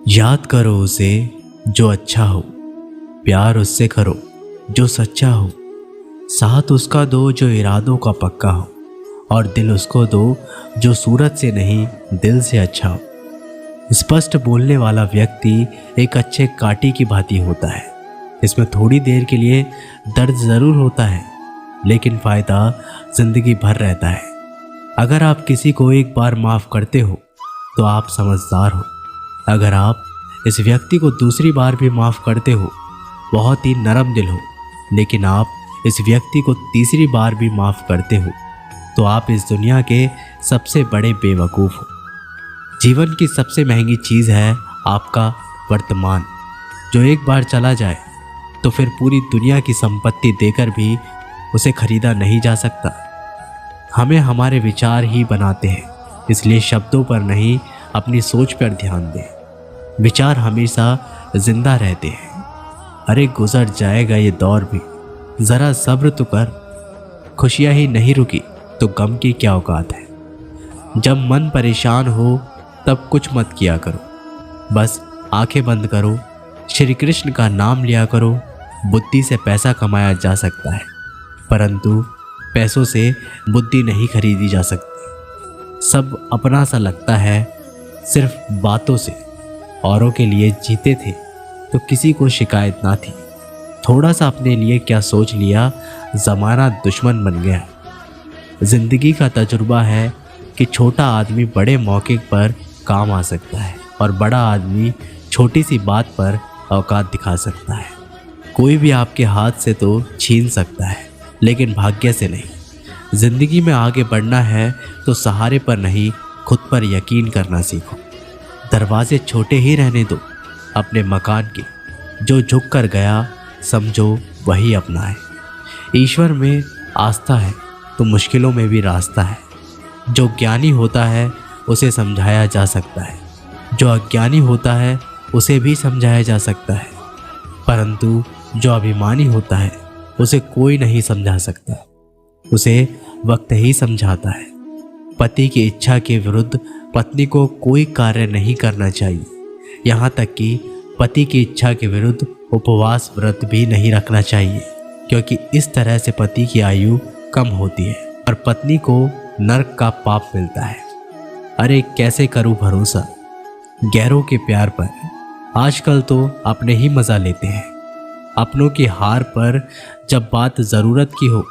याद करो उसे जो अच्छा हो, प्यार उससे करो जो सच्चा हो, साथ उसका दो जो इरादों का पक्का हो, और दिल उसको दो जो सूरत से नहीं दिल से अच्छा हो। स्पष्ट बोलने वाला व्यक्ति एक अच्छे कांटे की भांति होता है। इसमें थोड़ी देर के लिए दर्द ज़रूर होता है, लेकिन फ़ायदा ज़िंदगी भर रहता है। अगर आप किसी को एक बार माफ़ करते हो तो आप समझदार हो। अगर आप इस व्यक्ति को दूसरी बार भी माफ़ करते हो, बहुत ही नरम दिल हो। लेकिन आप इस व्यक्ति को तीसरी बार भी माफ़ करते हो तो आप इस दुनिया के सबसे बड़े बेवकूफ़ हो। जीवन की सबसे महंगी चीज़ है आपका वर्तमान, जो एक बार चला जाए तो फिर पूरी दुनिया की संपत्ति देकर भी उसे खरीदा नहीं जा सकता। हमें हमारे विचार ही बनाते हैं, इसलिए शब्दों पर नहीं अपनी सोच पर ध्यान दें। विचार हमेशा जिंदा रहते हैं। अरे गुजर जाएगा ये दौर भी, ज़रा सब्र तो कर। खुशियाँ ही नहीं रुकी तो गम की क्या औकात है। जब मन परेशान हो तब कुछ मत किया करो, बस आंखें बंद करो, श्री कृष्ण का नाम लिया करो। बुद्धि से पैसा कमाया जा सकता है, परंतु पैसों से बुद्धि नहीं खरीदी जा सकती। सब अपना सा लगता है सिर्फ बातों से। औरों के लिए जीते थे तो किसी को शिकायत ना थी। थोड़ा सा अपने लिए क्या सोच लिया, ज़माना दुश्मन बन गया। जिंदगी का तजुर्बा है कि छोटा आदमी बड़े मौके पर काम आ सकता है और बड़ा आदमी छोटी सी बात पर औकात दिखा सकता है। कोई भी आपके हाथ से तो छीन सकता है, लेकिन भाग्य से नहीं। जिंदगी में आगे बढ़ना है तो सहारे पर नहीं, खुद पर यकीन करना सीखो। दरवाजे छोटे ही रहने दो अपने मकान के, जो झुक कर गया समझो वही अपना है। ईश्वर में आस्था है तो मुश्किलों में भी रास्ता है। जो ज्ञानी होता है उसे समझाया जा सकता है, जो अज्ञानी होता है उसे भी समझाया जा सकता है, परंतु जो अभिमानी होता है उसे कोई नहीं समझा सकता। उसे वक्त ही समझाता है। पति की इच्छा के विरुद्ध पत्नी को कोई कार्य नहीं करना चाहिए, यहाँ तक कि पति की इच्छा के विरुद्ध उपवास व्रत भी नहीं रखना चाहिए, क्योंकि इस तरह से पति की आयु कम होती है और पत्नी को नरक का पाप मिलता है। अरे कैसे करूं भरोसा गैरों के प्यार पर। आजकल तो अपने ही मज़ा लेते हैं। अपनों की हार पर जब बात ज़रूरत की हो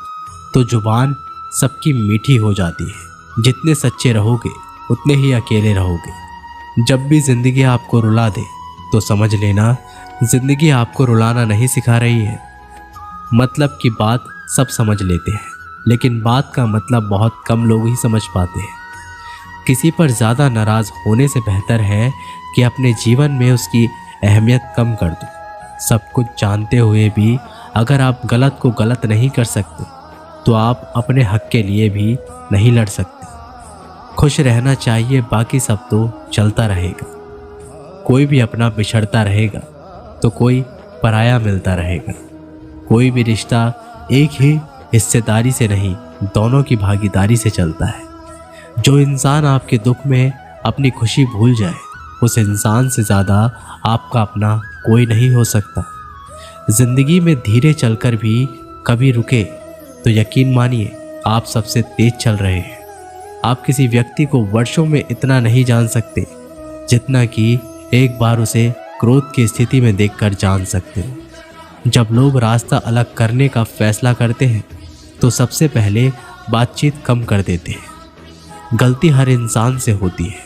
तो जुबान सबकी मीठी हो जाती है। जितने सच्चे रहोगे उतने ही अकेले रहोगे। जब भी ज़िंदगी आपको रुला दे तो समझ लेना ज़िंदगी आपको रुलाना नहीं सिखा रही है। मतलब की बात सब समझ लेते हैं, लेकिन बात का मतलब बहुत कम लोग ही समझ पाते हैं। किसी पर ज़्यादा नाराज़ होने से बेहतर है कि अपने जीवन में उसकी अहमियत कम कर दो। सब कुछ जानते हुए भी अगर आप गलत को गलत नहीं कर सकते तो आप अपने हक के लिए भी नहीं लड़ सकते। खुश रहना चाहिए, बाकी सब तो चलता रहेगा। कोई भी अपना बिछड़ता रहेगा तो कोई पराया मिलता रहेगा। कोई भी रिश्ता एक ही हिस्सेदारी से नहीं, दोनों की भागीदारी से चलता है। जो इंसान आपके दुख में अपनी खुशी भूल जाए, उस इंसान से ज़्यादा आपका अपना कोई नहीं हो सकता। ज़िंदगी में धीरे चलकर भी कभी रुके तो यकीन मानिए आप सबसे तेज चल रहे हैं। आप किसी व्यक्ति को वर्षों में इतना नहीं जान सकते जितना कि एक बार उसे क्रोध की स्थिति में देखकर जान सकते हो। जब लोग रास्ता अलग करने का फैसला करते हैं तो सबसे पहले बातचीत कम कर देते हैं। गलती हर इंसान से होती है,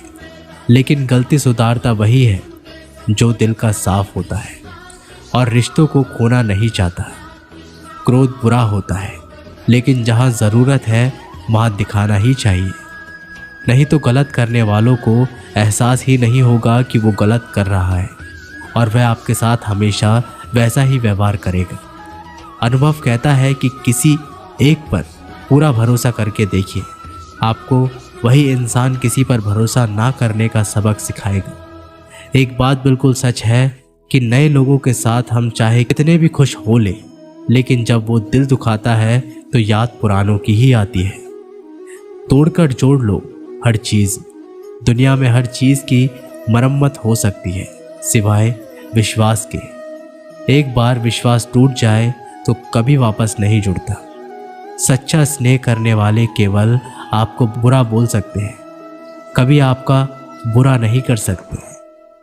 लेकिन गलती सुधारता वही है जो दिल का साफ होता है और रिश्तों को खोना नहीं चाहता। क्रोध बुरा होता है, लेकिन जहाँ ज़रूरत है वहाँ दिखाना ही चाहिए। नहीं तो गलत करने वालों को एहसास ही नहीं होगा कि वो गलत कर रहा है और वह आपके साथ हमेशा वैसा ही व्यवहार करेगा। अनुभव कहता है कि किसी एक पर पूरा भरोसा करके देखिए, आपको वही इंसान किसी पर भरोसा ना करने का सबक सिखाएगा। एक बात बिल्कुल सच है कि नए लोगों के साथ हम चाहे कितने भी खुश हो ले, लेकिन जब वो दिल दुखाता है तो याद पुरानों की ही आती है। तोड़कर जोड़ लो हर चीज़। दुनिया में हर चीज़ की मरम्मत हो सकती है, सिवाय विश्वास के। एक बार विश्वास टूट जाए तो कभी वापस नहीं जुड़ता। सच्चा स्नेह करने वाले केवल आपको बुरा बोल सकते हैं, कभी आपका बुरा नहीं कर सकते,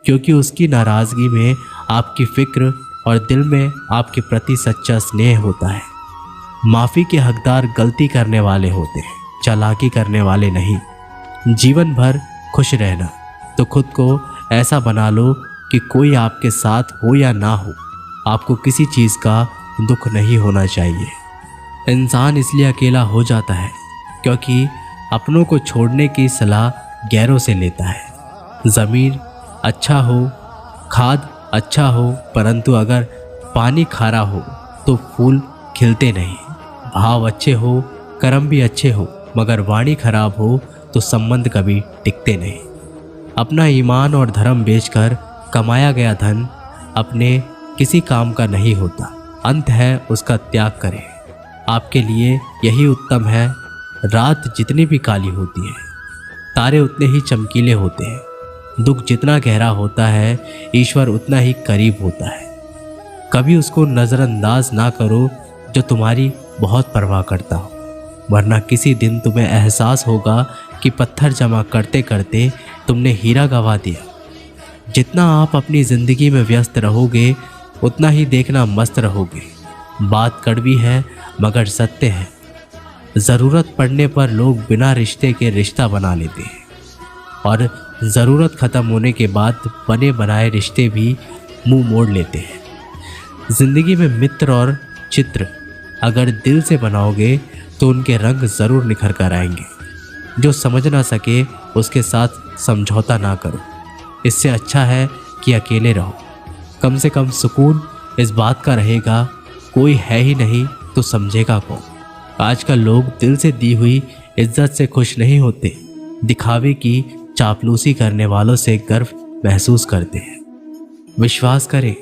क्योंकि उसकी नाराज़गी में आपकी फिक्र और दिल में आपके प्रति सच्चा स्नेह होता है। माफ़ी के हकदार गलती करने वाले होते हैं, चालाकी करने वाले नहीं। जीवन भर खुश रहना तो खुद को ऐसा बना लो कि कोई आपके साथ हो या ना हो, आपको किसी चीज़ का दुख नहीं होना चाहिए। इंसान इसलिए अकेला हो जाता है क्योंकि अपनों को छोड़ने की सलाह गैरों से लेता है। ज़मीन अच्छा हो, खाद अच्छा हो, परंतु अगर पानी खारा हो तो फूल खिलते नहीं। भाव अच्छे हो, कर्म भी अच्छे हो, मगर वाणी खराब हो तो संबंध कभी टिकते नहीं। अपना ईमान और धर्म बेचकर कमाया गया धन अपने किसी काम का नहीं होता। अंत है उसका त्याग करें। आपके लिए यही उत्तम है। रात जितनी भी काली होती है, तारे उतने ही चमकीले होते हैं। दुख जितना गहरा होता है, ईश्वर उतना ही करीब होता है। कभी उसको नज़रअंदाज ना करो जो तुम्हारी बहुत परवाह करता हो, वरना किसी दिन तुम्हें एहसास होगा कि पत्थर जमा करते करते तुमने हीरा गंवा दिया। जितना आप अपनी ज़िंदगी में व्यस्त रहोगे उतना ही देखना मस्त रहोगे। बात कड़वी है मगर सत्य है। ज़रूरत पड़ने पर लोग बिना रिश्ते के रिश्ता बना लेते हैं और ज़रूरत ख़त्म होने के बाद बने बनाए रिश्ते भी मुंह मोड़ लेते हैं। ज़िंदगी में मित्र और चित्र अगर दिल से बनाओगे तो उनके रंग ज़रूर निखर कर आएंगे। जो समझ ना सके उसके साथ समझौता ना करो। इससे अच्छा है कि अकेले रहो। कम से कम सुकून इस बात का रहेगा, कोई है ही नहीं तो समझेगा कौन। आजकल लोग दिल से दी हुई इज्जत से खुश नहीं होते, दिखावे की चापलूसी करने वालों से गर्व महसूस करते हैं। विश्वास करें,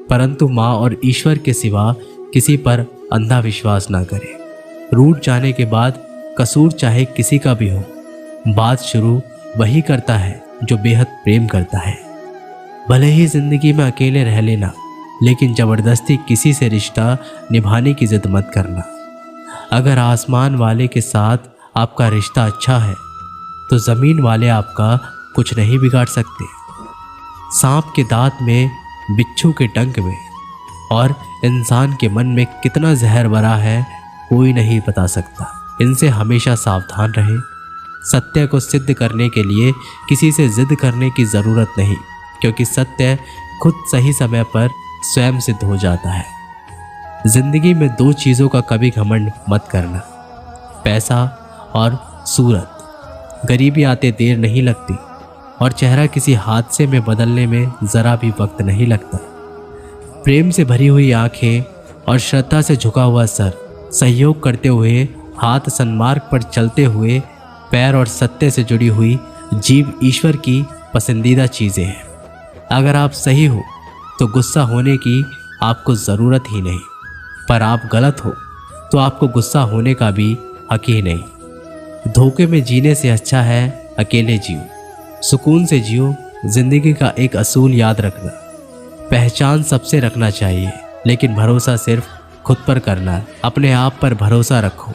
परंतु माँ और ईश्वर के सिवा किसी पर अंधा विश्वास ना करें। रूठ जाने के बाद कसूर चाहे किसी का भी हो, बात शुरू वही करता है जो बेहद प्रेम करता है। भले ही जिंदगी में अकेले रह लेना, लेकिन ज़बरदस्ती किसी से रिश्ता निभाने की जिद मत करना। अगर आसमान वाले के साथ आपका रिश्ता अच्छा है तो ज़मीन वाले आपका कुछ नहीं बिगाड़ सकते। सांप के दांत में, बिच्छू के डंक में और इंसान के मन में कितना जहर भरा है कोई नहीं बता सकता। इनसे हमेशा सावधान रहें। सत्य को सिद्ध करने के लिए किसी से जिद करने की ज़रूरत नहीं, क्योंकि सत्य खुद सही समय पर स्वयं सिद्ध हो जाता है। जिंदगी में दो चीज़ों का कभी घमंड मत करना, पैसा और सूरत। गरीबी आते देर नहीं लगती और चेहरा किसी हादसे में बदलने में ज़रा भी वक्त नहीं लगता। प्रेम से भरी हुई आंखें और श्रद्धा से झुका हुआ सर, सहयोग करते हुए हाथ, सन्मार्ग पर चलते हुए पैर और सत्य से जुड़ी हुई जीभ ईश्वर की पसंदीदा चीज़ें हैं। अगर आप सही हो तो गुस्सा होने की आपको ज़रूरत ही नहीं, पर आप गलत हो तो आपको गुस्सा होने का भी हक ही नहीं। धोखे में जीने से अच्छा है अकेले जियो, सुकून से जियो। जिंदगी का एक असूल याद रखना, पहचान सबसे रखना चाहिए, लेकिन भरोसा सिर्फ खुद पर करना है। अपने आप पर भरोसा रखो,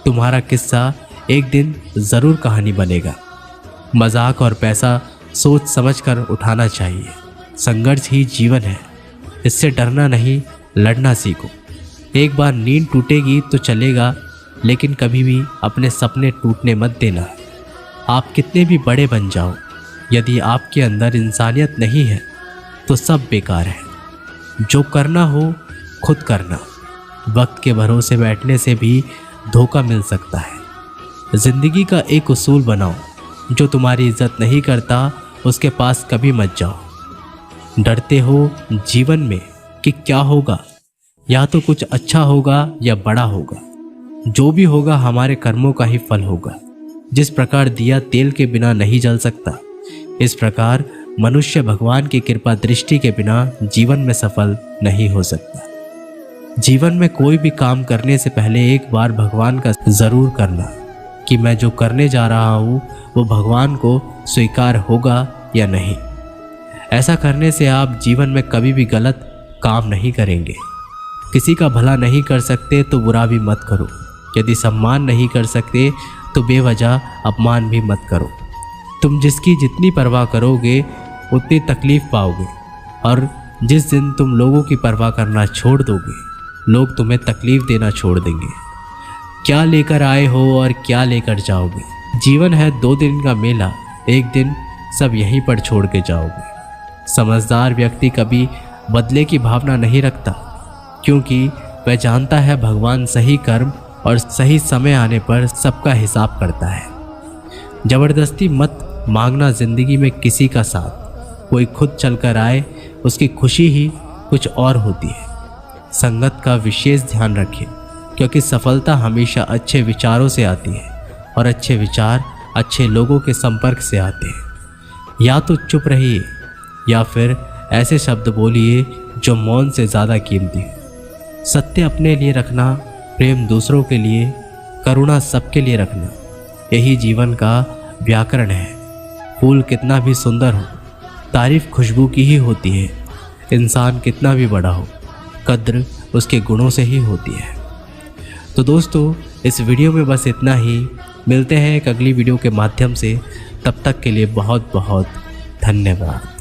तुम्हारा किस्सा एक दिन ज़रूर कहानी बनेगा। मजाक और पैसा सोच समझ कर उठाना चाहिए। संघर्ष ही जीवन है, इससे डरना नहीं, लड़ना सीखो। एक बार नींद टूटेगी तो चलेगा, लेकिन कभी भी अपने सपने टूटने मत देना। आप कितने भी बड़े बन जाओ, यदि आपके अंदर इंसानियत नहीं है तो सब बेकार है। जो करना हो खुद करना। वक्त के भरोसे बैठने से भी धोखा मिल सकता है। जिंदगी का एक उसूल बनाओ, जो तुम्हारी इज्जत नहीं करता उसके पास कभी मत जाओ। डरते हो जीवन में कि क्या होगा, या तो कुछ अच्छा होगा या बड़ा होगा। जो भी होगा हमारे कर्मों का ही फल होगा। जिस प्रकार दिया तेल के बिना नहीं जल सकता, इस प्रकार मनुष्य भगवान की कृपा दृष्टि के बिना जीवन में सफल नहीं हो सकता। जीवन में कोई भी काम करने से पहले एक बार भगवान का ज़रूर करना कि मैं जो करने जा रहा हूँ वो भगवान को स्वीकार होगा या नहीं। ऐसा करने से आप जीवन में कभी भी गलत काम नहीं करेंगे। किसी का भला नहीं कर सकते तो बुरा भी मत करो। यदि सम्मान नहीं कर सकते तो बेवजह अपमान भी मत करो। तुम जिसकी जितनी परवाह करोगे उतनी तकलीफ पाओगे, और जिस दिन तुम लोगों की परवाह करना छोड़ दोगे, लोग तुम्हें तकलीफ देना छोड़ देंगे। क्या लेकर आए हो और क्या लेकर जाओगे? जीवन है 2 दिन का मेला, एक दिन सब यहीं पर छोड़ के जाओगे। समझदार व्यक्ति कभी बदले की भावना नहीं रखता, क्योंकि वह जानता है भगवान सही कर्म और सही समय आने पर सबका हिसाब करता है। जबरदस्ती मत मांगना जिंदगी में किसी का साथ। कोई खुद चलकर आए, उसकी खुशी ही कुछ और होती है। संगत का विशेष ध्यान रखें, क्योंकि सफलता हमेशा अच्छे विचारों से आती है और अच्छे विचार अच्छे लोगों के संपर्क से आते हैं। या तो चुप रहिए या फिर ऐसे शब्द बोलिए जो मौन से ज़्यादा कीमती हो। सत्य अपने लिए रखना, प्रेम दूसरों के लिए, करुणा सबके लिए रखना, यही जीवन का व्याकरण है। फूल कितना भी सुंदर हो, तारीफ खुशबू की ही होती है। इंसान कितना भी बड़ा हो, कद्र उसके गुणों से ही होती है। तो दोस्तों, इस वीडियो में बस इतना ही। मिलते हैं एक अगली वीडियो के माध्यम से। तब तक के लिए बहुत बहुत धन्यवाद।